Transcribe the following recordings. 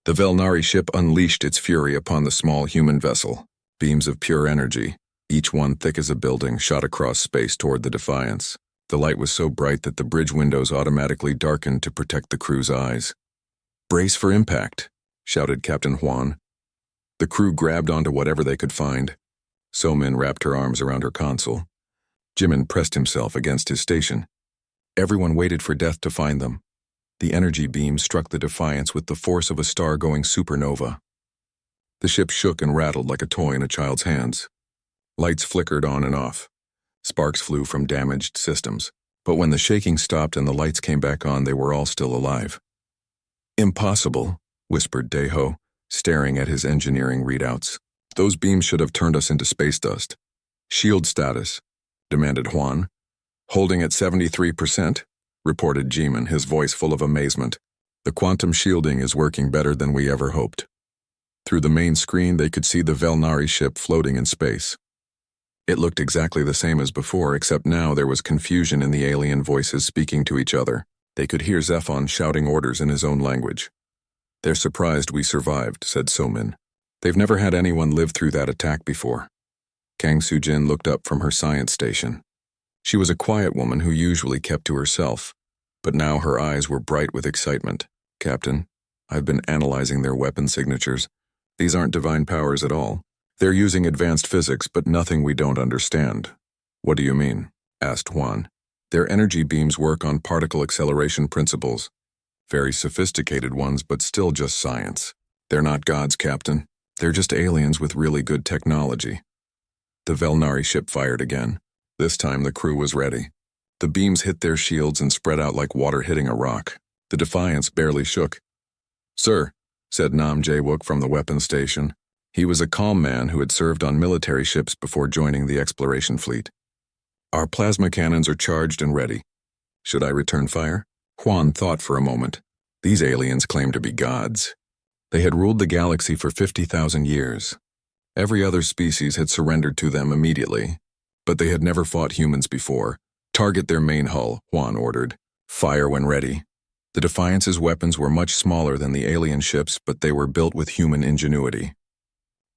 The Velnari ship unleashed its fury upon the small human vessel. Beams of pure energy, each one thick as a building, shot across space toward the Defiance. The light was so bright that the bridge windows automatically darkened to protect the crew's eyes. "Brace for impact," shouted Captain Juan. The crew grabbed onto whatever they could find. So-Min wrapped her arms around her console. Jimin pressed himself against his station. Everyone waited for death to find them. The energy beam struck the Defiance with the force of a star-going supernova. The ship shook and rattled like a toy in a child's hands. Lights flickered on and off. Sparks flew from damaged systems. But when the shaking stopped and the lights came back on, they were all still alive. "Impossible," whispered Daeho, staring at his engineering readouts. "Those beams should have turned us into space dust." "Shield status," demanded Juan. "Holding at 73%, reported Jimin, his voice full of amazement. "The quantum shielding is working better than we ever hoped." Through the main screen, they could see the Velnari ship floating in space. It looked exactly the same as before, except now there was confusion in the alien voices speaking to each other. They could hear Zephon shouting orders in his own language. "They're surprised we survived," said So-Min. "They've never had anyone live through that attack before." Kang Soo-jin looked up from her science station. She was a quiet woman who usually kept to herself, but now her eyes were bright with excitement. "Captain, I've been analyzing their weapon signatures. These aren't divine powers at all. They're using advanced physics, but nothing we don't understand." "What do you mean?" asked Juan. "Their energy beams work on particle acceleration principles. Very sophisticated ones, but still just science. They're not gods, Captain. They're just aliens with really good technology." The Velnari ship fired again. This time the crew was ready. The beams hit their shields and spread out like water hitting a rock. The Defiance barely shook. "Sir," said Nam Jae-wook from the weapons station. He was a calm man who had served on military ships before joining the exploration fleet. "Our plasma cannons are charged and ready. Should I return fire?" Juan thought for a moment. These aliens claimed to be gods. They had ruled the galaxy for 50,000 years. Every other species had surrendered to them immediately, but they had never fought humans before. "Target their main hull," Juan ordered. "Fire when ready." The Defiance's weapons were much smaller than the alien ships, but they were built with human ingenuity.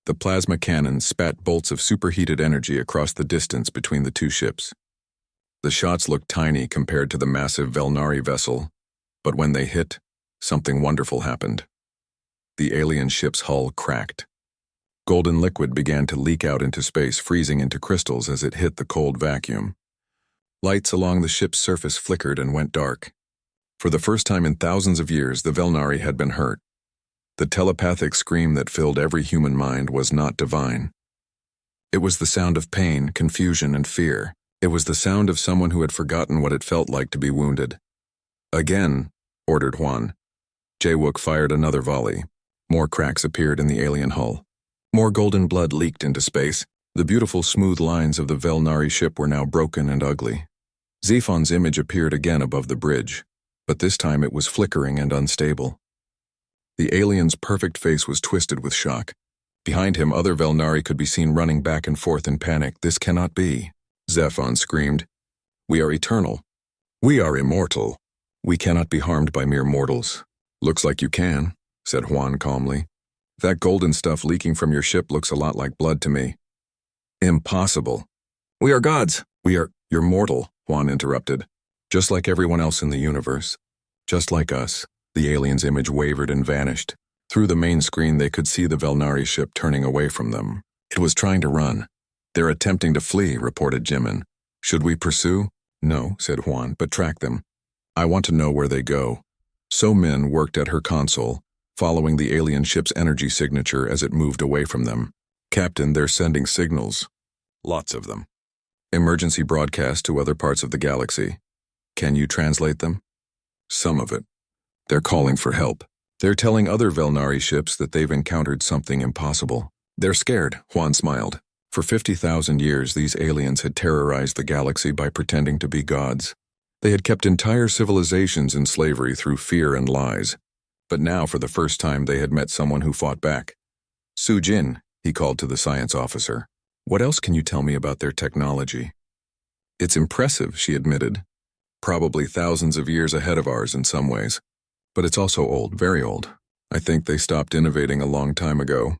The plasma cannons spat bolts of superheated energy across the distance between the two ships. The shots looked tiny compared to the massive Velnari vessel, but when they hit, something wonderful happened. The alien ship's hull cracked. Golden liquid began to leak out into space, freezing into crystals as it hit the cold vacuum. Lights along the ship's surface flickered and went dark. For the first time in thousands of years, the Velnari had been hurt. The telepathic scream that filled every human mind was not divine. It was the sound of pain, confusion, and fear. It was the sound of someone who had forgotten what it felt like to be wounded. "Again," ordered Juan. Jae-wook fired another volley. More cracks appeared in the alien hull. More golden blood leaked into space. The beautiful smooth lines of the Velnari ship were now broken and ugly. Zephon's image appeared again above the bridge, but this time it was flickering and unstable. The alien's perfect face was twisted with shock. Behind him, other Velnari could be seen running back and forth in panic. "This cannot be," Zephon screamed. "We are eternal. We are immortal. We cannot be harmed by mere mortals." "Looks like you can," said Juan calmly. "That golden stuff leaking from your ship looks a lot like blood to me." "Impossible." "We are gods. You're mortal," Juan interrupted. "Just like everyone else in the universe. Just like us." The alien's image wavered and vanished. Through the main screen, they could see the Velnari ship turning away from them. It was trying to run. "They're attempting to flee," reported Jimin. "Should we pursue?" "No," said Juan, "but track them. I want to know where they go." So-Min worked at her console, following the alien ship's energy signature as it moved away from them. "Captain, they're sending signals. Lots of them. Emergency broadcast to other parts of the galaxy. Can you translate them?" "Some of it. They're calling for help. They're telling other Velnari ships that they've encountered something impossible. They're scared," Juan smiled. For 50,000 years, these aliens had terrorized the galaxy by pretending to be gods. They had kept entire civilizations in slavery through fear and lies. But now, for the first time, they had met someone who fought back. "Soo-jin," he called to the science officer. "What else can you tell me about their technology?" "It's impressive," she admitted. "Probably thousands of years ahead of ours in some ways. But it's also old, very old. I think they stopped innovating a long time ago.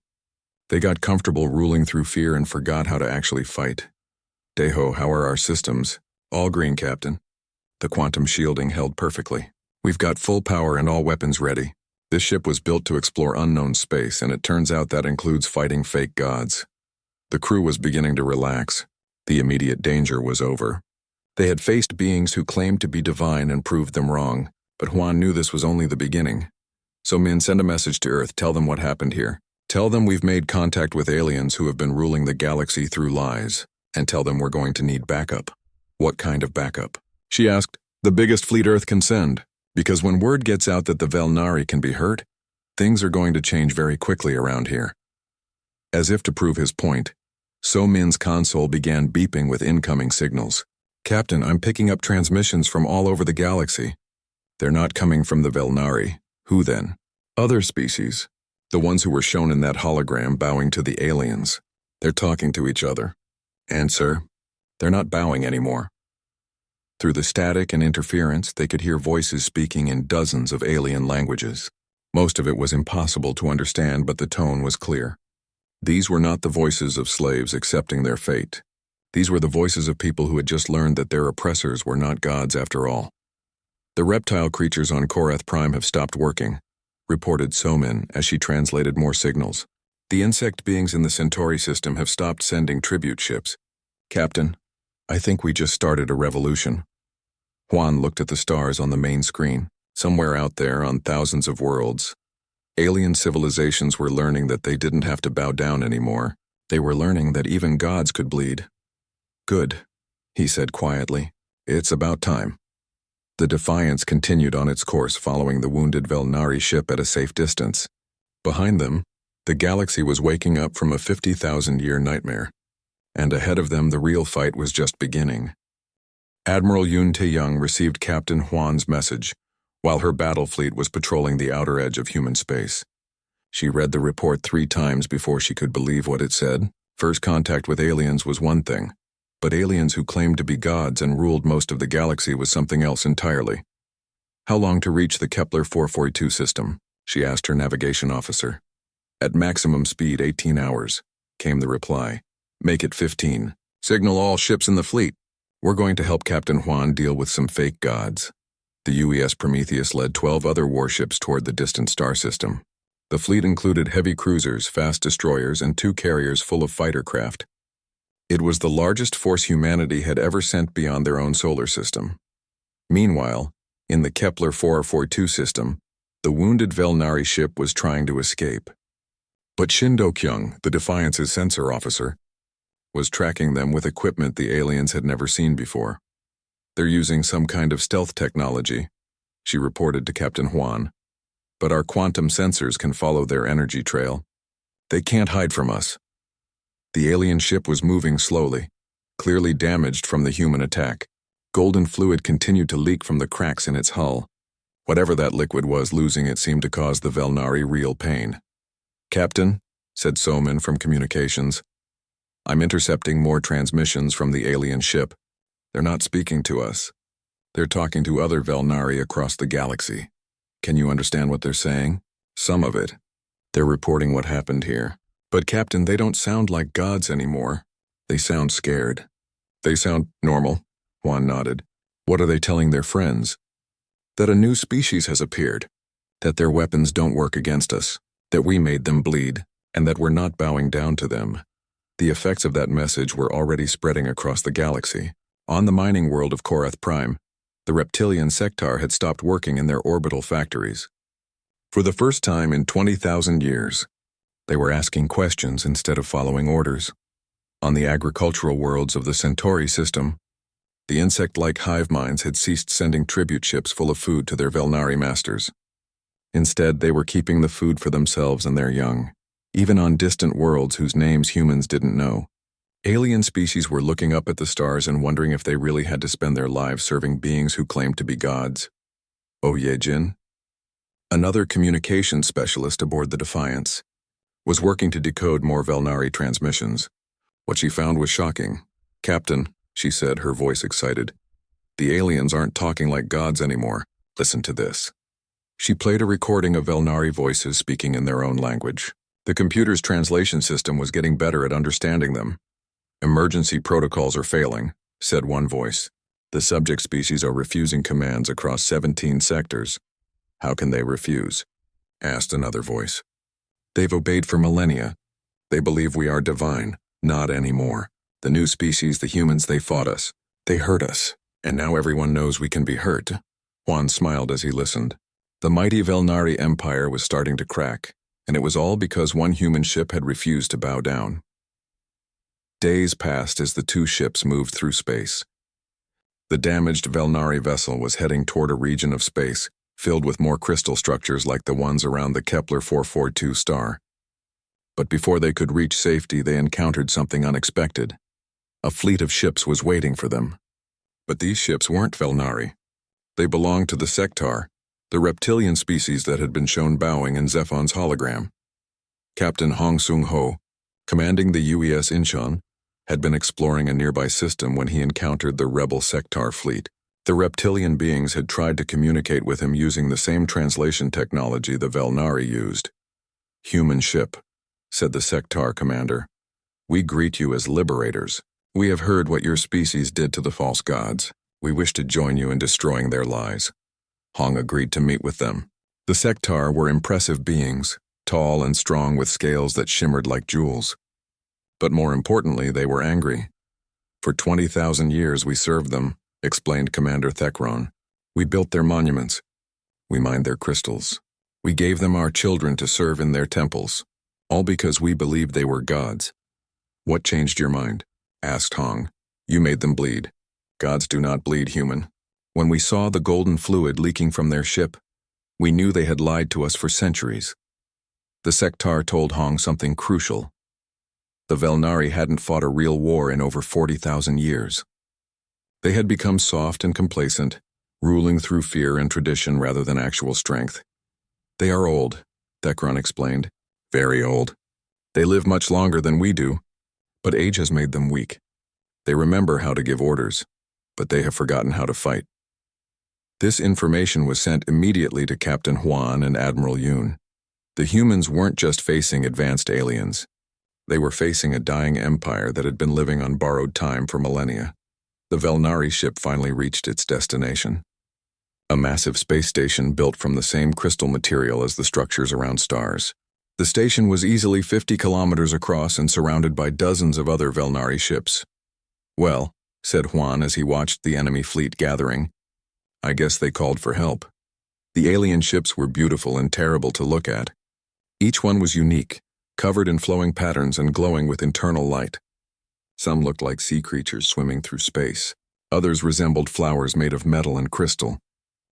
They got comfortable ruling through fear and forgot how to actually fight. Deho, how are our systems? All green, Captain. The quantum shielding held perfectly. We've got full power and all weapons ready. This ship was built to explore unknown space, and it turns out that includes fighting fake gods. The crew was beginning to relax. The immediate danger was over. They had faced beings who claimed to be divine and proved them wrong, but Juan knew this was only the beginning. So Min, send a message to Earth, tell them what happened here. Tell them we've made contact with aliens who have been ruling the galaxy through lies, and tell them we're going to need backup. What kind of backup? She asked. The biggest fleet Earth can send, because when word gets out that the Velnari can be hurt, things are going to change very quickly around here. As if to prove his point, So Min's console began beeping with incoming signals. Captain, I'm picking up transmissions from all over the galaxy. They're not coming from the Velnari. Who then? Other species. The ones who were shown in that hologram bowing to the aliens. They're talking to each other. Answer. They're not bowing anymore. Through the static and interference, they could hear voices speaking in dozens of alien languages. Most of it was impossible to understand, but the tone was clear. These were not the voices of slaves accepting their fate. These were the voices of people who had just learned that their oppressors were not gods after all. The reptile creatures on Korath Prime have stopped working, reported Somin as she translated more signals. The insect beings in the Centauri system have stopped sending tribute ships. Captain, I think we just started a revolution. Juan looked at the stars on the main screen. Somewhere out there on thousands of worlds, alien civilizations were learning that they didn't have to bow down anymore. They were learning that even gods could bleed. Good, he said quietly. It's about time. The Defiance continued on its course, following the wounded Velnari ship at a safe distance. Behind them, the galaxy was waking up from a 50,000-year nightmare. And ahead of them, the real fight was just beginning. Admiral Yun Tae-young received Captain Juan's message, while her battle fleet was patrolling the outer edge of human space. She read the report 3 times before she could believe what it said. First contact with aliens was one thing, but aliens who claimed to be gods and ruled most of the galaxy was something else entirely. How long to reach the Kepler 442 system? She asked her navigation officer. At maximum speed, 18 hours, came the reply. Make it 15. Signal all ships in the fleet. We're going to help Captain Juan deal with some fake gods. The UES Prometheus led 12 other warships toward the distant star system. The fleet included heavy cruisers, fast destroyers, and 2 carriers full of fighter craft. It was the largest force humanity had ever sent beyond their own solar system. Meanwhile, in the Kepler 442 system, the wounded Velnari ship was trying to escape. But Shin Do-kyung, the Defiance's sensor officer, was tracking them with equipment the aliens had never seen before. They're using some kind of stealth technology, she reported to Captain Juan. But our quantum sensors can follow their energy trail. They can't hide from us. The alien ship was moving slowly, clearly damaged from the human attack. Golden fluid continued to leak from the cracks in its hull. Whatever that liquid was, losing it seemed to cause the Velnari real pain. Captain, said Somin from communications, I'm intercepting more transmissions from the alien ship. They're not speaking to us. They're talking to other Velnari across the galaxy. Can you understand what they're saying? Some of it. They're reporting what happened here. But Captain, they don't sound like gods anymore. They sound scared. They sound normal, Juan nodded. What are they telling their friends? That a new species has appeared. That their weapons don't work against us. That we made them bleed. And that we're not bowing down to them. The effects of that message were already spreading across the galaxy. On the mining world of Korath Prime, the reptilian sector had stopped working in their orbital factories. For the first time in 20,000 years, they were asking questions instead of following orders. On the agricultural worlds of the Centauri system, the insect-like hive minds had ceased sending tribute ships full of food to their Velnari masters. Instead, they were keeping the food for themselves and their young, even on distant worlds whose names humans didn't know. Alien species were looking up at the stars and wondering if they really had to spend their lives serving beings who claimed to be gods. Oh Ye-jin, another communications specialist aboard the Defiance, was working to decode more Velnari transmissions. What she found was shocking. Captain, she said, her voice excited. The aliens aren't talking like gods anymore. Listen to this. She played a recording of Velnari voices speaking in their own language. The computer's translation system was getting better at understanding them. "Emergency protocols are failing," said one voice. "The subject species are refusing commands across 17 sectors." "How can they refuse?" asked another voice. "They've obeyed for millennia. They believe we are divine. Not anymore. The new species, the humans, they fought us. They hurt us. And now everyone knows we can be hurt." Juan smiled as he listened. The mighty Velnari Empire was starting to crack, and it was all because one human ship had refused to bow down. Days passed as the two ships moved through space. The damaged Velnari vessel was heading toward a region of space filled with more crystal structures like the ones around the Kepler 442 star. But before they could reach safety, they encountered something unexpected. A fleet of ships was waiting for them. But these ships weren't Velnari. They belonged to the Sectar, the reptilian species that had been shown bowing in Zephon's hologram. Captain Hong Sung-ho, commanding the UES Incheon, had been exploring a nearby system when he encountered the rebel Sectar fleet. The reptilian beings had tried to communicate with him using the same translation technology the Velnari used. "Human ship," said the Sectar commander. "We greet you as liberators. We have heard what your species did to the false gods. We wish to join you in destroying their lies." Hong agreed to meet with them. The Sectar were impressive beings, tall and strong with scales that shimmered like jewels. But more importantly, they were angry. "For 20,000 years we served them," explained Commander Thekron. "We built their monuments. We mined their crystals. We gave them our children to serve in their temples, all because we believed they were gods." "What changed your mind?" asked Hong. "You made them bleed." "Gods do not bleed, human. When we saw the golden fluid leaking from their ship, we knew they had lied to us for centuries." The Sectar told Hong something crucial. The Velnari hadn't fought a real war in over 40,000 years. They had become soft and complacent, ruling through fear and tradition rather than actual strength. "They are old," Thekron explained. "Very old. They live much longer than we do, but age has made them weak. They remember how to give orders, but they have forgotten how to fight." This information was sent immediately to Captain Huan and Admiral Yoon. The humans weren't just facing advanced aliens. They were facing a dying empire that had been living on borrowed time for millennia. The Velnari ship finally reached its destination. A massive space station built from the same crystal material as the structures around stars. The station was easily 50 kilometers across and surrounded by dozens of other Velnari ships. "Well," said Juan as he watched the enemy fleet gathering, "I guess they called for help." The alien ships were beautiful and terrible to look at. Each one was unique, covered in flowing patterns and glowing with internal light. Some looked like sea creatures swimming through space. Others resembled flowers made of metal and crystal.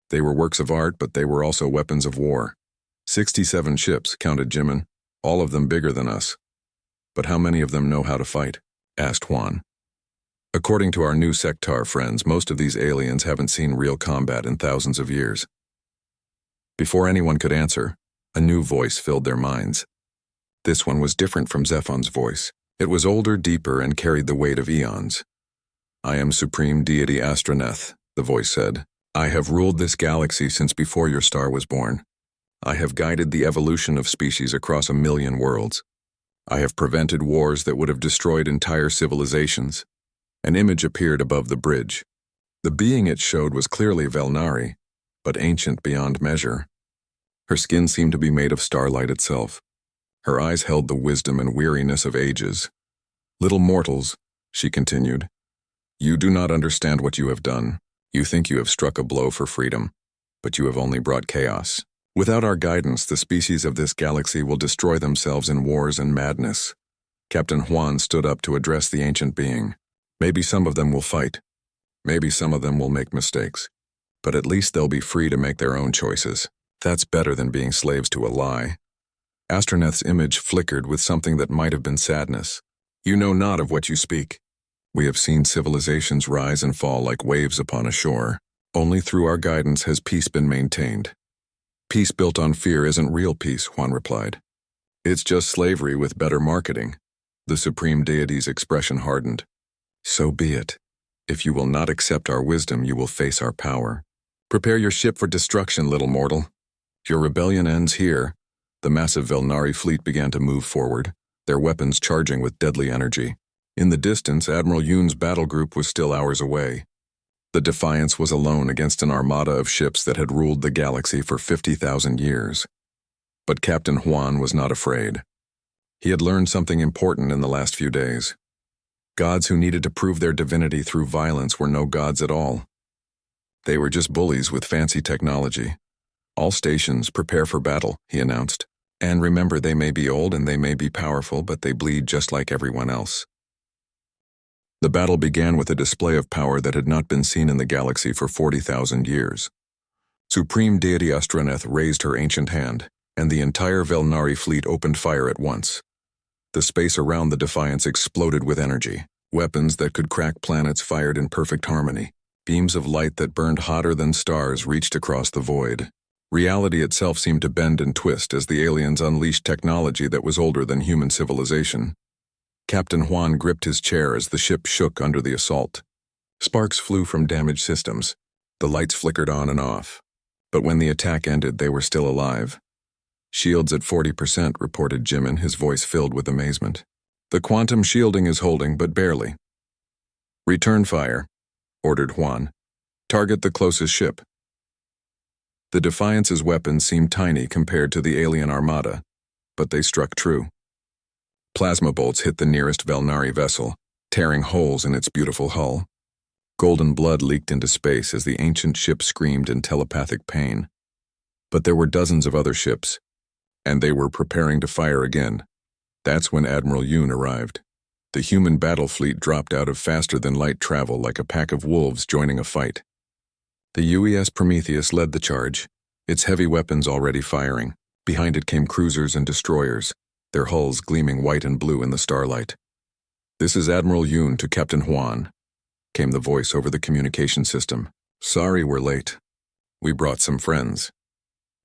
They were works of art, but they were also weapons of war. 67 ships, counted Jimin, all of them bigger than us. "But how many of them know how to fight?" asked Juan. "According to our new Sectar friends, most of these aliens haven't seen real combat in thousands of years." Before anyone could answer, a new voice filled their minds. This one was different from Zephon's voice. It was older, deeper, and carried the weight of eons. "I am Supreme Deity Astroneth," the voice said. "I have ruled this galaxy since before your star was born. I have guided the evolution of species across 1,000,000 worlds. I have prevented wars that would have destroyed entire civilizations." An image appeared above the bridge. The being it showed was clearly Velnari, but ancient beyond measure. Her skin seemed to be made of starlight itself. Her eyes held the wisdom and weariness of ages. "Little mortals," she continued, "you do not understand what you have done. You think you have struck a blow for freedom, but you have only brought chaos. Without our guidance, the species of this galaxy will destroy themselves in wars and madness." Captain Huan stood up to address the ancient being. "Maybe some of them will fight. Maybe some of them will make mistakes. But at least they'll be free to make their own choices. That's better than being slaves to a lie." Astroneth's image flickered with something that might have been sadness. "You know not of what you speak. We have seen civilizations rise and fall like waves upon a shore. Only through our guidance has peace been maintained." "Peace built on fear isn't real peace," Juan replied. "It's just slavery with better marketing." The Supreme Deity's expression hardened. "So be it. If you will not accept our wisdom, you will face our power. Prepare your ship for destruction, little mortal." Your rebellion ends here. The massive Velnari fleet began to move forward, their weapons charging with deadly energy. In the distance, Admiral Yoon's battle group was still hours away. The Defiance was alone against an armada of ships that had ruled the galaxy for 50,000 years. But Captain Huan was not afraid. He had learned something important in the last few days. Gods who needed to prove their divinity through violence were no gods at all. They were just bullies with fancy technology. All stations, prepare for battle, he announced. And remember, they may be old and they may be powerful, but they bleed just like everyone else. The battle began with a display of power that had not been seen in the galaxy for 40,000 years. Supreme Deity Astroneth raised her ancient hand, and the entire Velnari fleet opened fire at once. The space around the Defiance exploded with energy. Weapons that could crack planets fired in perfect harmony. Beams of light that burned hotter than stars reached across the void. Reality itself seemed to bend and twist as the aliens unleashed technology that was older than human civilization. Captain Huan gripped his chair as the ship shook under the assault. Sparks flew from damaged systems. The lights flickered on and off. But when the attack ended, they were still alive. Shields at 40%, reported Jimin, his voice filled with amazement. The quantum shielding is holding, but barely. Return fire, ordered Huan. Target the closest ship. The Defiance's weapons seemed tiny compared to the alien armada, but they struck true. Plasma bolts hit the nearest Velnari vessel, tearing holes in its beautiful hull. Golden blood leaked into space as the ancient ship screamed in telepathic pain. But there were dozens of other ships, and they were preparing to fire again. That's when Admiral Yoon arrived. The human battle fleet dropped out of faster-than-light travel like a pack of wolves joining a fight. The UES Prometheus led the charge, its heavy weapons already firing. Behind it came cruisers and destroyers, their hulls gleaming white and blue in the starlight. "This is Admiral Yoon to Captain Huan," came the voice over the communication system. "Sorry we're late. We brought some friends."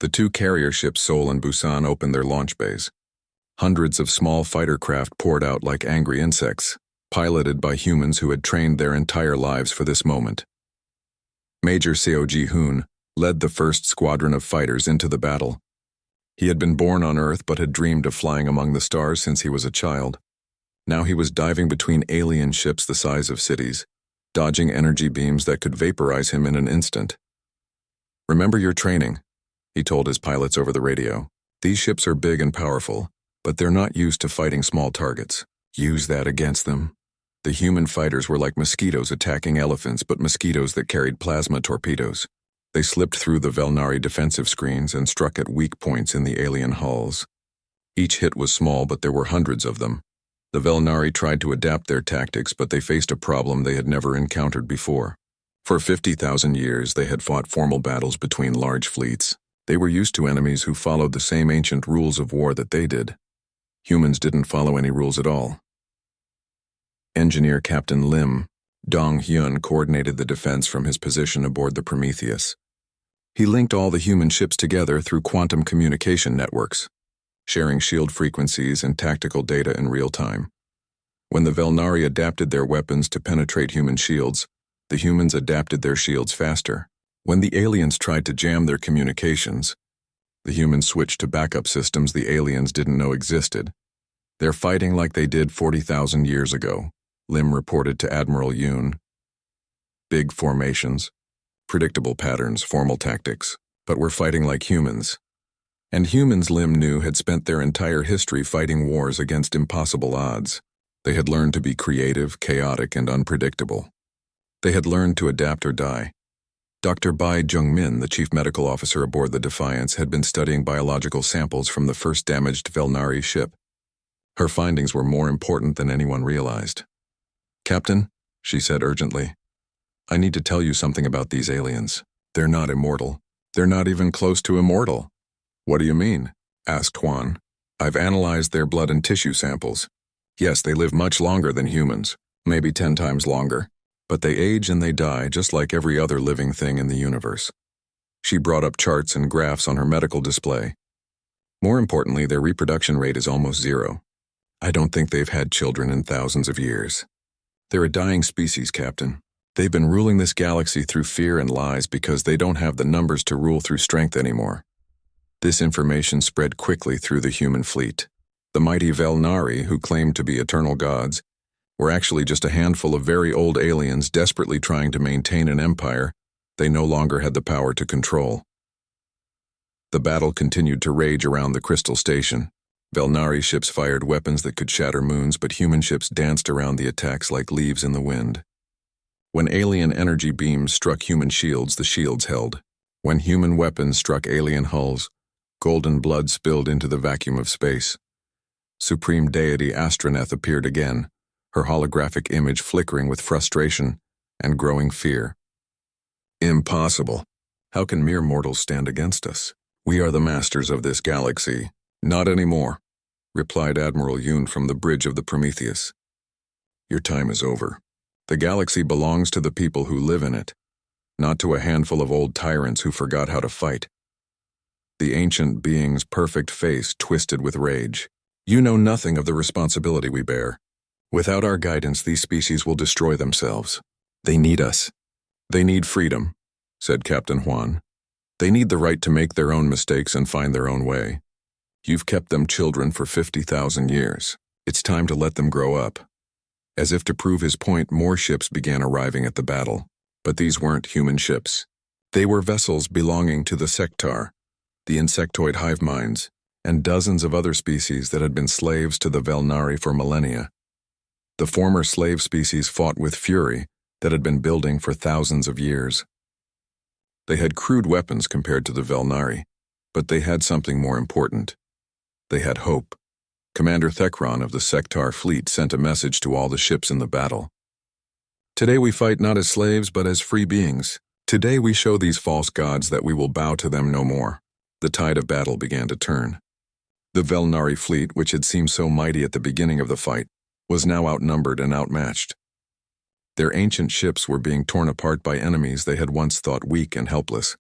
The two carrier ships Seoul and Busan opened their launch bays. Hundreds of small fighter craft poured out like angry insects, piloted by humans who had trained their entire lives for this moment. Major Seo Ji-hoon led the first squadron of fighters into the battle. He had been born on Earth but had dreamed of flying among the stars since he was a child. Now he was diving between alien ships the size of cities, dodging energy beams that could vaporize him in an instant. "Remember your training," he told his pilots over the radio. "These ships are big and powerful, but they're not used to fighting small targets. Use that against them." The human fighters were like mosquitoes attacking elephants, but mosquitoes that carried plasma torpedoes. They slipped through the Velnari defensive screens and struck at weak points in the alien hulls. Each hit was small, but there were hundreds of them. The Velnari tried to adapt their tactics, but they faced a problem they had never encountered before. For 50,000 years, they had fought formal battles between large fleets. They were used to enemies who followed the same ancient rules of war that they did. Humans didn't follow any rules at all. Engineer Captain Lim Dong-hyun coordinated the defense from his position aboard the Prometheus. He linked all the human ships together through quantum communication networks, sharing shield frequencies and tactical data in real time. When the Velnari adapted their weapons to penetrate human shields, the humans adapted their shields faster. When the aliens tried to jam their communications, the humans switched to backup systems the aliens didn't know existed. "They're fighting like they did 40,000 years ago," Lim reported to Admiral Yoon. "Big formations, predictable patterns, formal tactics, but we're fighting like humans." And humans, Lim knew, had spent their entire history fighting wars against impossible odds. They had learned to be creative, chaotic, and unpredictable. They had learned to adapt or die. Dr. Bai Jung-min, the chief medical officer aboard the Defiance, had been studying biological samples from the first damaged Velnari ship. Her findings were more important than anyone realized. "Captain," she said urgently, "I need to tell you something about these aliens. They're not immortal. They're not even close to immortal." "What do you mean?" asked Huan. "I've analyzed their blood and tissue samples. Yes, they live much longer than humans, maybe 10 times longer, but they age and they die just like every other living thing in the universe." She brought up charts and graphs on her medical display. "More importantly, their reproduction rate is almost zero. I don't think they've had children in thousands of years. They're a dying species, Captain. They've been ruling this galaxy through fear and lies because they don't have the numbers to rule through strength anymore. This information spread quickly through the human fleet. The mighty Velnari, who claimed to be eternal gods, were actually just a handful of very old aliens desperately trying to maintain an empire they no longer had the power to control. The battle continued to rage around the Crystal Station. Velnari ships fired weapons that could shatter moons, but human ships danced around the attacks like leaves in the wind. When alien energy beams struck human shields, the shields held. When human weapons struck alien hulls, golden blood spilled into the vacuum of space. Supreme Deity Astroneth appeared again, her holographic image flickering with frustration and growing fear. Impossible. How can mere mortals stand against us? We are the masters of this galaxy. Not anymore, replied Admiral Yoon from the bridge of the Prometheus. Your time is over. The galaxy belongs to the people who live in it, not to a handful of old tyrants who forgot how to fight. The ancient being's perfect face twisted with rage. You know nothing of the responsibility we bear. Without our guidance, these species will destroy themselves. They need us. They need freedom, said Captain Juan. They need the right to make their own mistakes and find their own way. You've kept them children for 50,000 years. It's time to let them grow up. As if to prove his point, more ships began arriving at the battle. But these weren't human ships. They were vessels belonging to the Sectar, the insectoid hive minds, and dozens of other species that had been slaves to the Velnari for millennia. The former slave species fought with fury that had been building for thousands of years. They had crude weapons compared to the Velnari, but they had something more important. They had hope. Commander Thekron of the Sectar fleet sent a message to all the ships in the battle. Today we fight not as slaves but as free beings. Today we show these false gods that we will bow to them no more. The tide of battle began to turn. The Velnari fleet, which had seemed so mighty at the beginning of the fight, was now outnumbered and outmatched. Their ancient ships were being torn apart by enemies they had once thought weak and helpless.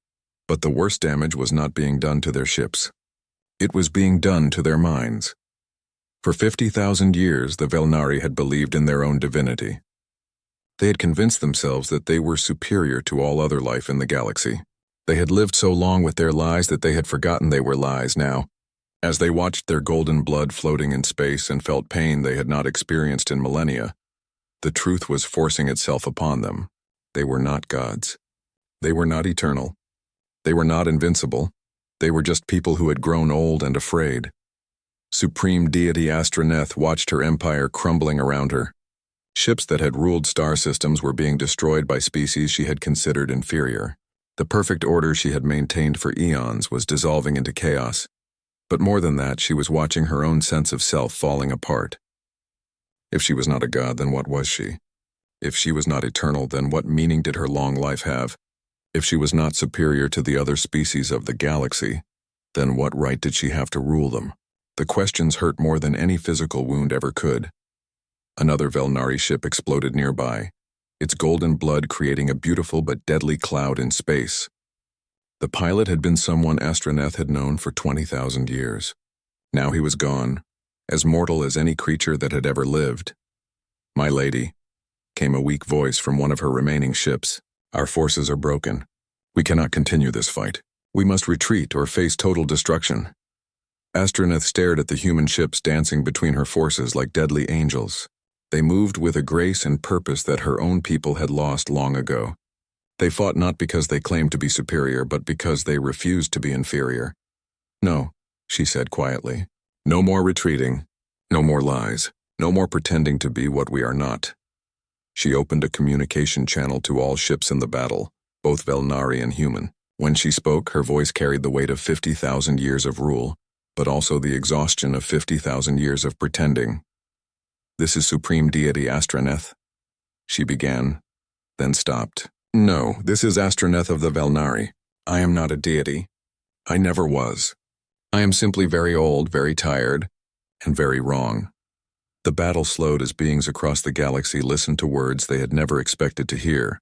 But the worst damage was not being done to their ships. It was being done to their minds. For 50,000 years, the Velnari had believed in their own divinity. They had convinced themselves that they were superior to all other life in the galaxy. They had lived so long with their lies that they had forgotten they were lies now. As they watched their golden blood floating in space and felt pain they had not experienced in millennia, the truth was forcing itself upon them. They were not gods. They were not eternal. They were not invincible. They were just people who had grown old and afraid. Supreme Deity Astroneth watched her empire crumbling around her. Ships that had ruled star systems were being destroyed by species she had considered inferior. The perfect order she had maintained for eons was dissolving into chaos. But more than that, she was watching her own sense of self falling apart. If she was not a god, then what was she? If she was not eternal, then what meaning did her long life have? If she was not superior to the other species of the galaxy, then what right did she have to rule them? The questions hurt more than any physical wound ever could. Another Velnari ship exploded nearby, its golden blood creating a beautiful but deadly cloud in space. The pilot had been someone Astroneth had known for 20,000 years. Now he was gone, as mortal as any creature that had ever lived. "My lady," came a weak voice from one of her remaining ships. "Our forces are broken. We cannot continue this fight. We must retreat or face total destruction." Astroneth stared at the human ships dancing between her forces like deadly angels. They moved with a grace and purpose that her own people had lost long ago. They fought not because they claimed to be superior, but because they refused to be inferior. "No," she said quietly. "No more retreating. No more lies. No more pretending to be what we are not." She opened a communication channel to all ships in the battle, both Velnari and human. When she spoke, her voice carried the weight of 50,000 years of rule, but also the exhaustion of 50,000 years of pretending. "This is Supreme Deity Astroneth," she began, then stopped. "No, this is Astroneth of the Velnari. I am not a deity. I never was. I am simply very old, very tired, and very wrong." The battle slowed as beings across the galaxy listened to words they had never expected to hear.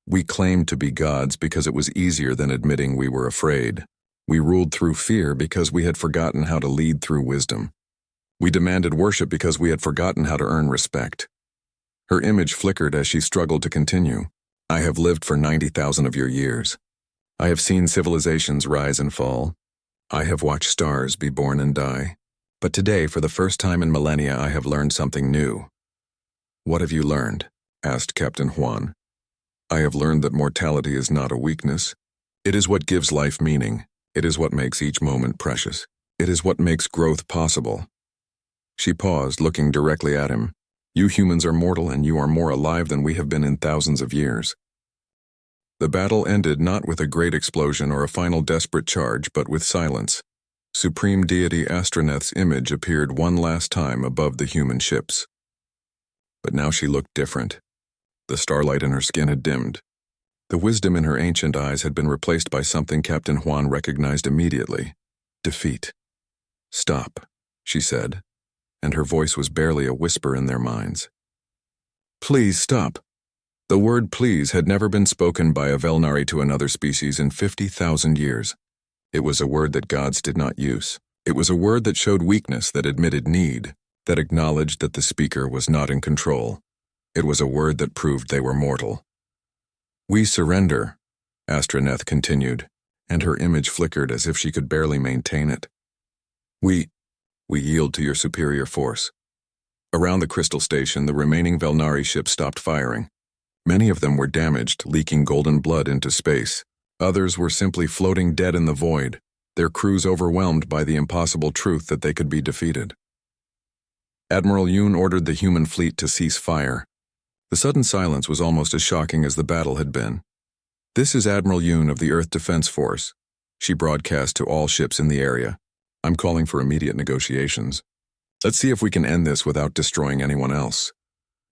"We claimed to be gods because it was easier than admitting we were afraid. We ruled through fear because we had forgotten how to lead through wisdom. We demanded worship because we had forgotten how to earn respect." Her image flickered as she struggled to continue. "I have lived for 90,000 of your years. I have seen civilizations rise and fall. I have watched stars be born and die, but today, for the first time in millennia, I have learned something new. What have you learned? Asked Captain Juan. I have learned that mortality is not a weakness. It is what gives life meaning. It is what makes each moment precious. It is what makes growth possible. She paused, looking directly at him. You humans are mortal, and you are more alive than we have been in thousands of years. The battle ended not with a great explosion or a final desperate charge, but with silence. Supreme Deity Astroneth's image appeared one last time above the human ships. But now she looked different. The starlight in her skin had dimmed. The wisdom in her ancient eyes had been replaced by something Captain Juan recognized immediately. Defeat. Stop, she said, and her voice was barely a whisper in their minds. Please stop. The word please had never been spoken by a Velnari to another species in 50,000 years. It was a word that gods did not use. It was a word that showed weakness, that admitted need, that acknowledged that the speaker was not in control. It was a word that proved they were mortal. We surrender, Astroneth continued, and her image flickered as if she could barely maintain it. We yield to your superior force. Around the crystal station, the remaining Velnari ships stopped firing. Many of them were damaged, leaking golden blood into space. Others were simply floating dead in the void, their crews overwhelmed by the impossible truth that they could be defeated. Admiral Yoon ordered the human fleet to cease fire. The sudden silence was almost as shocking as the battle had been. This is Admiral Yoon of the Earth Defense Force. She broadcast to all ships in the area. I'm calling for immediate negotiations. Let's see if we can end this without destroying anyone else.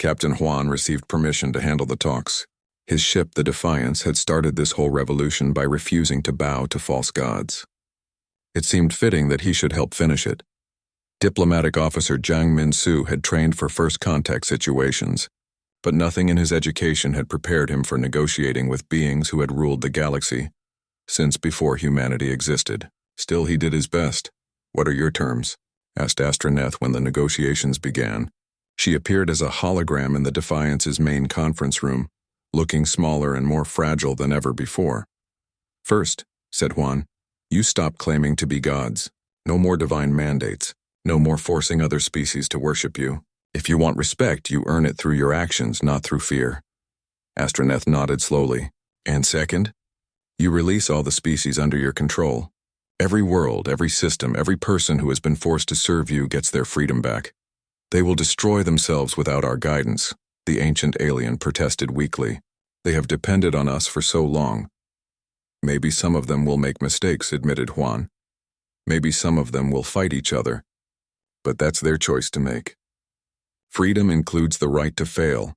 Captain Juan received permission to handle the talks. His ship, the Defiance, had started this whole revolution by refusing to bow to false gods. It seemed fitting that he should help finish it. Diplomatic officer Jiang Min-su had trained for first contact situations, but nothing in his education had prepared him for negotiating with beings who had ruled the galaxy since before humanity existed. Still, he did his best. What are your terms? Asked Astroneth when the negotiations began. She appeared as a hologram in the Defiance's main conference room, looking smaller and more fragile than ever before. First, said Juan, you stop claiming to be gods. No more divine mandates. No more forcing other species to worship you. If you want respect, you earn it through your actions, not through fear. Astroneth nodded slowly. And second, you release all the species under your control. Every world, every system, every person who has been forced to serve you gets their freedom back. They will destroy themselves without our guidance, the ancient alien protested weakly. They have depended on us for so long. Maybe some of them will make mistakes, admitted Juan. Maybe some of them will fight each other. But that's their choice to make. Freedom includes the right to fail.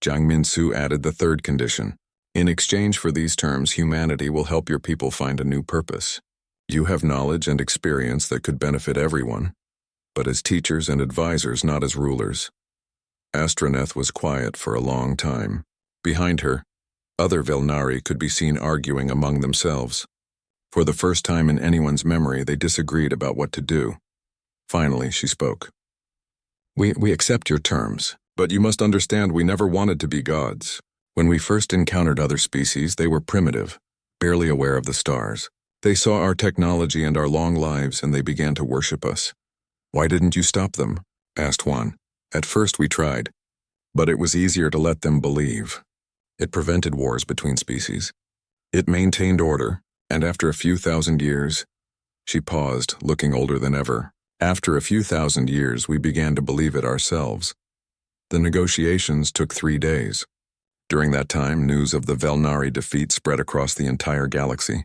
Jiang Min-su added the third condition. In exchange for these terms, humanity will help your people find a new purpose. You have knowledge and experience that could benefit everyone, but as teachers and advisors, not as rulers. Astroneth was quiet for a long time. Behind her, other Velnari could be seen arguing among themselves. For the first time in anyone's memory, they disagreed about what to do. Finally, she spoke. We accept your terms, but you must understand we never wanted to be gods. When we first encountered other species, they were primitive, barely aware of the stars. They saw our technology and our long lives, and they began to worship us. Why didn't you stop them? Asked Juan. At first we tried, but it was easier to let them believe. It prevented wars between species. It maintained order, and after a few thousand years, she paused, looking older than ever. After a few thousand years, we began to believe it ourselves. The negotiations took 3 days. During that time, news of the Velnari defeat spread across the entire galaxy.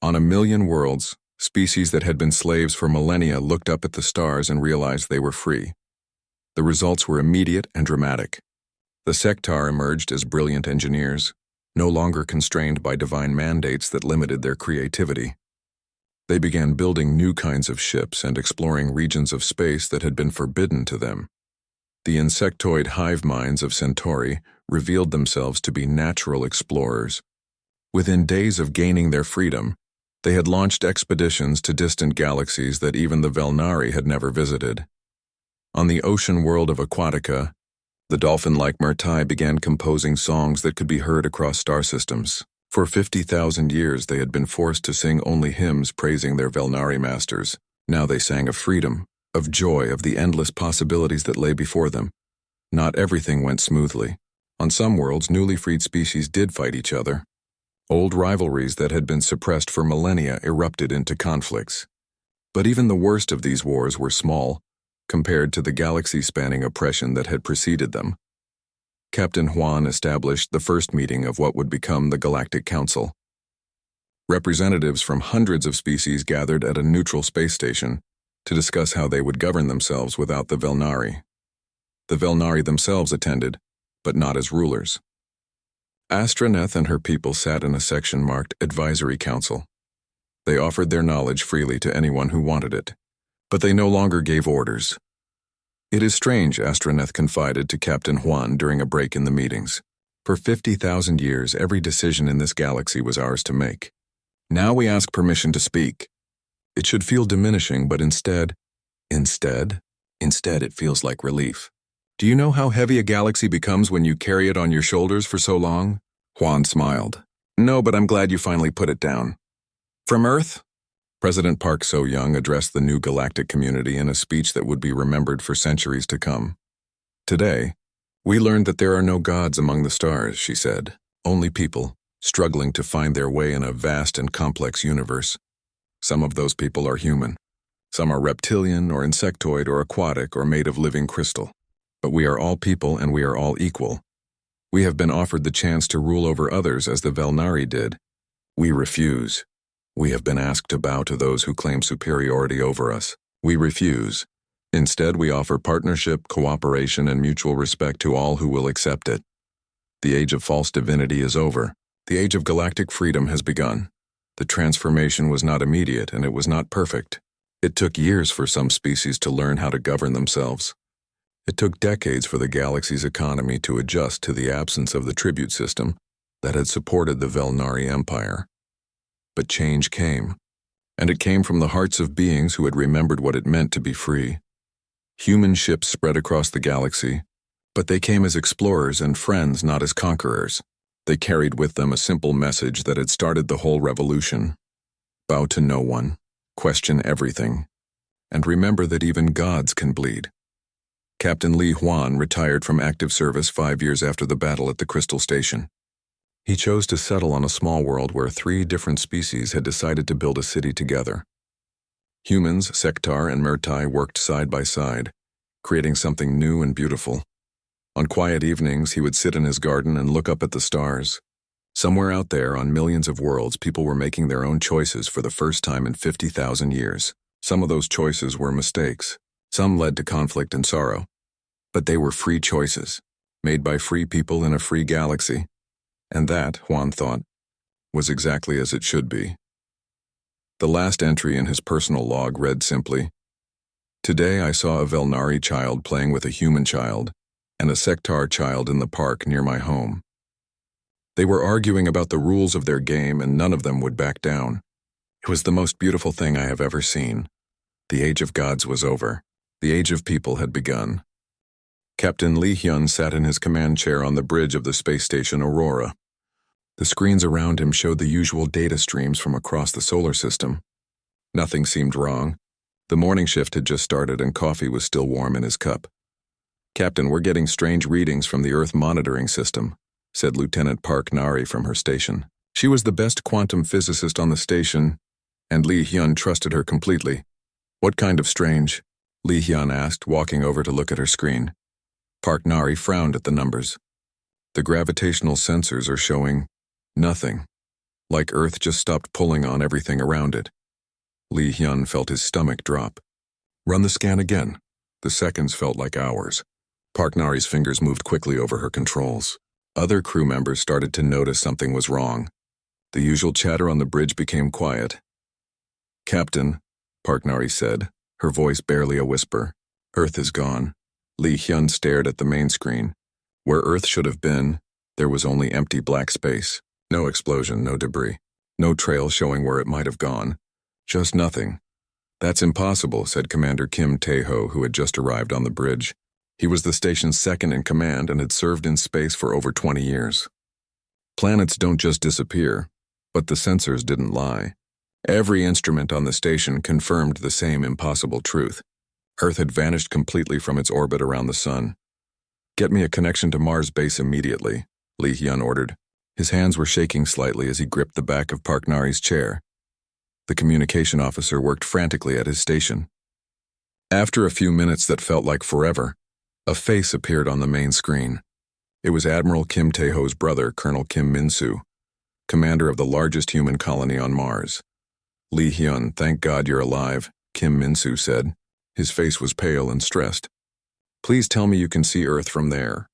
On 1 million worlds, species that had been slaves for millennia looked up at the stars and realized they were free. The results were immediate and dramatic. The Sectar emerged as brilliant engineers, no longer constrained by divine mandates that limited their creativity. They began building new kinds of ships and exploring regions of space that had been forbidden to them. The insectoid hive minds of Centauri revealed themselves to be natural explorers. Within days of gaining their freedom, they had launched expeditions to distant galaxies that even the Velnari had never visited. On the ocean world of Aquatica, the dolphin-like Myrtai began composing songs that could be heard across star systems. For 50,000 years they had been forced to sing only hymns praising their Velnari masters. Now they sang of freedom, of joy, of the endless possibilities that lay before them. Not everything went smoothly. On some worlds, newly freed species did fight each other. Old rivalries that had been suppressed for millennia erupted into conflicts. But even the worst of these wars were small, compared to the galaxy-spanning oppression that had preceded them. Captain Juan established the first meeting of what would become the Galactic Council. Representatives from hundreds of species gathered at a neutral space station to discuss how they would govern themselves without the Velnari. The Velnari themselves attended, but not as rulers. Astroneth and her people sat in a section marked Advisory Council. They offered their knowledge freely to anyone who wanted it, but they no longer gave orders. It is strange, Astroneth confided to Captain Juan during a break in the meetings. For 50,000 years, every decision in this galaxy was ours to make. Now we ask permission to speak. It should feel diminishing, but instead it feels like relief. Do you know how heavy a galaxy becomes when you carry it on your shoulders for so long? Juan smiled. No, but I'm glad you finally put it down. From Earth? President Park So-young addressed the new galactic community in a speech that would be remembered for centuries to come. Today, we learned that there are no gods among the stars, she said, only people, struggling to find their way in a vast and complex universe. Some of those people are human. Some are reptilian or insectoid or aquatic or made of living crystal. But we are all people and we are all equal. We have been offered the chance to rule over others as the Velnari did. We refuse. We have been asked to bow to those who claim superiority over us. We refuse. Instead, we offer partnership, cooperation, and mutual respect to all who will accept it. The age of false divinity is over. The age of galactic freedom has begun. The transformation was not immediate and it was not perfect. It took years for some species to learn how to govern themselves. It took decades for the galaxy's economy to adjust to the absence of the tribute system that had supported the Velnari Empire. But change came, and it came from the hearts of beings who had remembered what it meant to be free. Human ships spread across the galaxy, but they came as explorers and friends, not as conquerors. They carried with them a simple message that had started the whole revolution. Bow to no one, question everything, and remember that even gods can bleed. Captain Li Huan retired from active service 5 years after the battle at the Crystal Station. He chose to settle on a small world where 3 different species had decided to build a city together. Humans, Sektar and Murtai, worked side by side, creating something new and beautiful. On quiet evenings, he would sit in his garden and look up at the stars. Somewhere out there, on millions of worlds, people were making their own choices for the first time in 50,000 years. Some of those choices were mistakes. Some led to conflict and sorrow. But they were free choices, made by free people in a free galaxy. And that, Juan thought, was exactly as it should be. The last entry in his personal log read simply, "Today I saw a Velnari child playing with a human child and a Sektar child in the park near my home. They were arguing about the rules of their game and none of them would back down. It was the most beautiful thing I have ever seen. The age of gods was over. The age of people had begun." Captain Li Hyun sat in his command chair on the bridge of the space station Aurora. The screens around him showed the usual data streams from across the solar system. Nothing seemed wrong. The morning shift had just started and coffee was still warm in his cup. "Captain, we're getting strange readings from the Earth monitoring system," said Lieutenant Park Nari from her station. She was the best quantum physicist on the station, and Li Hyun trusted her completely. "What kind of strange?" Li Hyun asked, walking over to look at her screen. Park Nari frowned at the numbers. "The gravitational sensors are showing nothing, like Earth just stopped pulling on everything around it." Li Hyun felt his stomach drop. "Run the scan again." The seconds felt like hours. Park Nari's fingers moved quickly over her controls. Other crew members started to notice something was wrong. The usual chatter on the bridge became quiet. "Captain," Park Nari said, her voice barely a whisper, "Earth is gone." Li Hyun stared at the main screen. Where Earth should have been, there was only empty black space. No explosion, no debris. No trail showing where it might have gone. Just nothing. "That's impossible," said Commander Kim Tae-ho, who had just arrived on the bridge. He was the station's second in command and had served in space for over 20 years. Planets don't just disappear, but the sensors didn't lie. Every instrument on the station confirmed the same impossible truth. Earth had vanished completely from its orbit around the sun. "Get me a connection to Mars base immediately," Lee Hyun ordered. His hands were shaking slightly as he gripped the back of Park Nari's chair. The communication officer worked frantically at his station. After a few minutes that felt like forever, a face appeared on the main screen. It was Admiral Kim Tae-ho's brother, Colonel Kim Min-soo, commander of the largest human colony on Mars. "Lee Hyun, thank God you're alive," Kim Min-soo said. His face was pale and stressed. "Please tell me you can see Earth from there."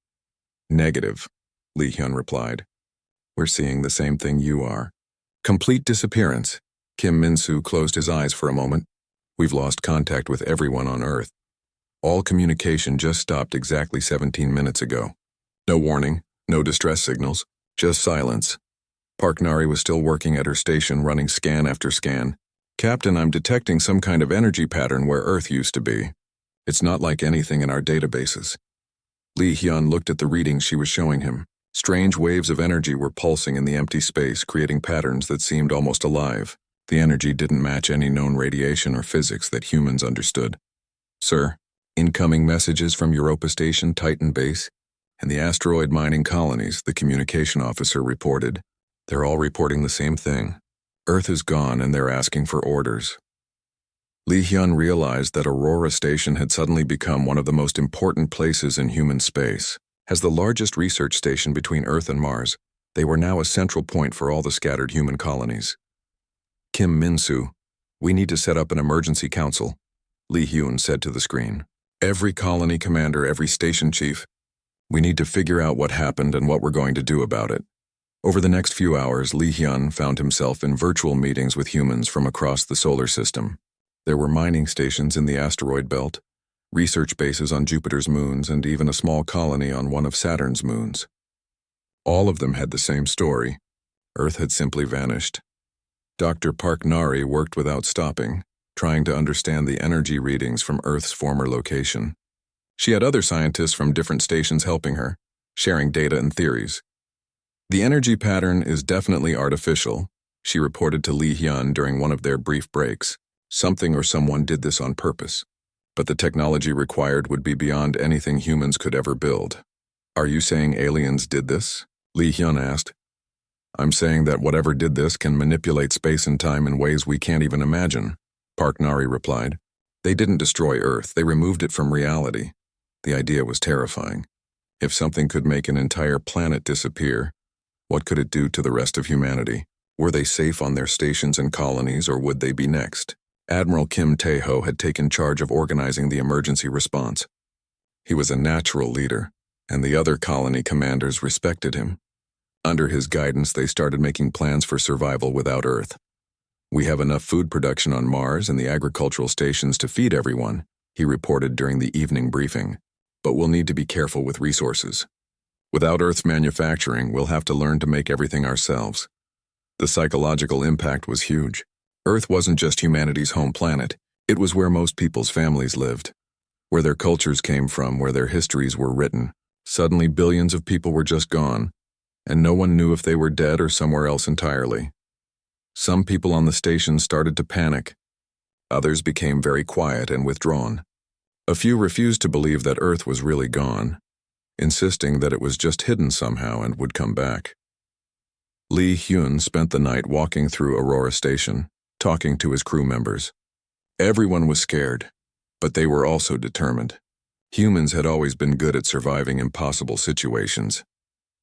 "Negative," Lee Hyun replied. "We're seeing the same thing you are." "Complete disappearance." Kim Min-soo closed his eyes for a moment. "We've lost contact with everyone on Earth. All communication just stopped exactly 17 minutes ago. No warning, no distress signals, just silence." Park Nari was still working at her station, running scan after scan. "Captain, I'm detecting some kind of energy pattern where Earth used to be. It's not like anything in our databases." Lee Hyun looked at the readings she was showing him. Strange waves of energy were pulsing in the empty space, creating patterns that seemed almost alive. The energy didn't match any known radiation or physics that humans understood. "Sir, incoming messages from Europa Station, Titan Base, and the asteroid mining colonies," the communication officer reported. "They're all reporting the same thing. Earth is gone and they're asking for orders." Lee Hyun realized that Aurora Station had suddenly become one of the most important places in human space. As the largest research station between Earth and Mars, they were now a central point for all the scattered human colonies. "Kim Min-soo, we need to set up an emergency council," Lee Hyun said to the screen. "Every colony commander, every station chief. We need to figure out what happened and what we're going to do about it." Over the next few hours, Lee Hyun found himself in virtual meetings with humans from across the solar system. There were mining stations in the asteroid belt, research bases on Jupiter's moons, and even a small colony on one of Saturn's moons. All of them had the same story. Earth had simply vanished. Dr. Park Nari worked without stopping, trying to understand the energy readings from Earth's former location. She had other scientists from different stations helping her, sharing data and theories. "The energy pattern is definitely artificial," she reported to Lee Hyun during one of their brief breaks. "Something or someone did this on purpose. But the technology required would be beyond anything humans could ever build." "Are you saying aliens did this?" Lee Hyun asked. "I'm saying that whatever did this can manipulate space and time in ways we can't even imagine," Park Nari replied. "They didn't destroy Earth, they removed it from reality." The idea was terrifying. If something could make an entire planet disappear, what could it do to the rest of humanity? Were they safe on their stations and colonies, or would they be next? Admiral Kim Tae-ho had taken charge of organizing the emergency response. He was a natural leader, and the other colony commanders respected him. Under his guidance, they started making plans for survival without Earth. "We have enough food production on Mars and the agricultural stations to feed everyone," he reported during the evening briefing. "But we'll need to be careful with resources. Without Earth's manufacturing, we'll have to learn to make everything ourselves." The psychological impact was huge. Earth wasn't just humanity's home planet, it was where most people's families lived, where their cultures came from, where their histories were written. Suddenly, billions of people were just gone, and no one knew if they were dead or somewhere else entirely. Some people on the station started to panic. Others became very quiet and withdrawn. A few refused to believe that Earth was really gone, insisting that it was just hidden somehow and would come back. Lee Hyun spent the night walking through Aurora Station, talking to his crew members. Everyone was scared, but they were also determined. Humans had always been good at surviving impossible situations.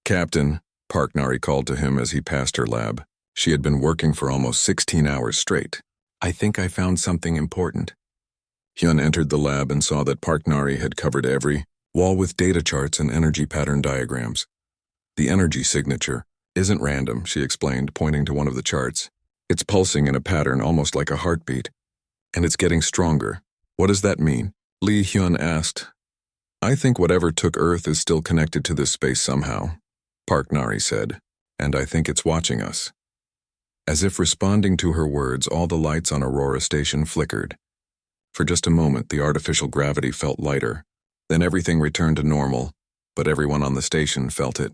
"Captain," Park Nari called to him as he passed her lab. She had been working for almost 16 hours straight. "I think I found something important." Hyun entered the lab and saw that Park Nari had covered every wall with data charts and energy pattern diagrams. "The energy signature isn't random," she explained, pointing to one of the charts. "It's pulsing in a pattern almost like a heartbeat. And it's getting stronger." "What does that mean?" Lee Hyun asked. "I think whatever took Earth is still connected to this space somehow," Park Nari said, "and I think it's watching us." As if responding to her words, all the lights on Aurora Station flickered. For just a moment, the artificial gravity felt lighter. Then everything returned to normal, but everyone on the station felt it.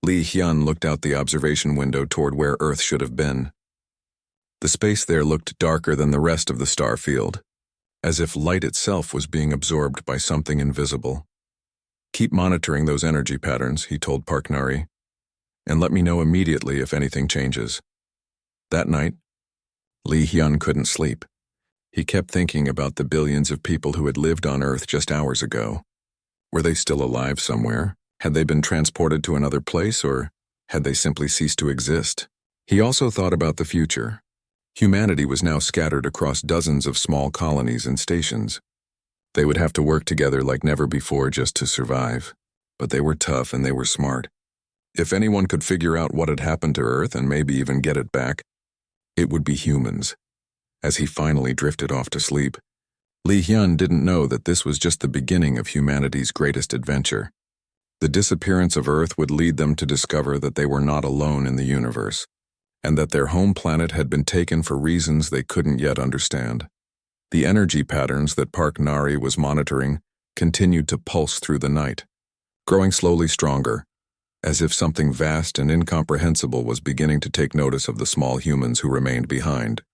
Lee Hyun looked out the observation window toward where Earth should have been. The space there looked darker than the rest of the star field, as if light itself was being absorbed by something invisible. "Keep monitoring those energy patterns," he told Park Nari, "and let me know immediately if anything changes." That night, Lee Hyun couldn't sleep. He kept thinking about the billions of people who had lived on Earth just hours ago. Were they still alive somewhere? Had they been transported to another place, or had they simply ceased to exist? He also thought about the future. Humanity was now scattered across dozens of small colonies and stations. They would have to work together like never before just to survive. But they were tough and they were smart. If anyone could figure out what had happened to Earth and maybe even get it back, it would be humans. As he finally drifted off to sleep, Lee Hyun didn't know that this was just the beginning of humanity's greatest adventure. The disappearance of Earth would lead them to discover that they were not alone in the universe, and that their home planet had been taken for reasons they couldn't yet understand. The energy patterns that Park Nari was monitoring continued to pulse through the night, growing slowly stronger, as if something vast and incomprehensible was beginning to take notice of the small humans who remained behind.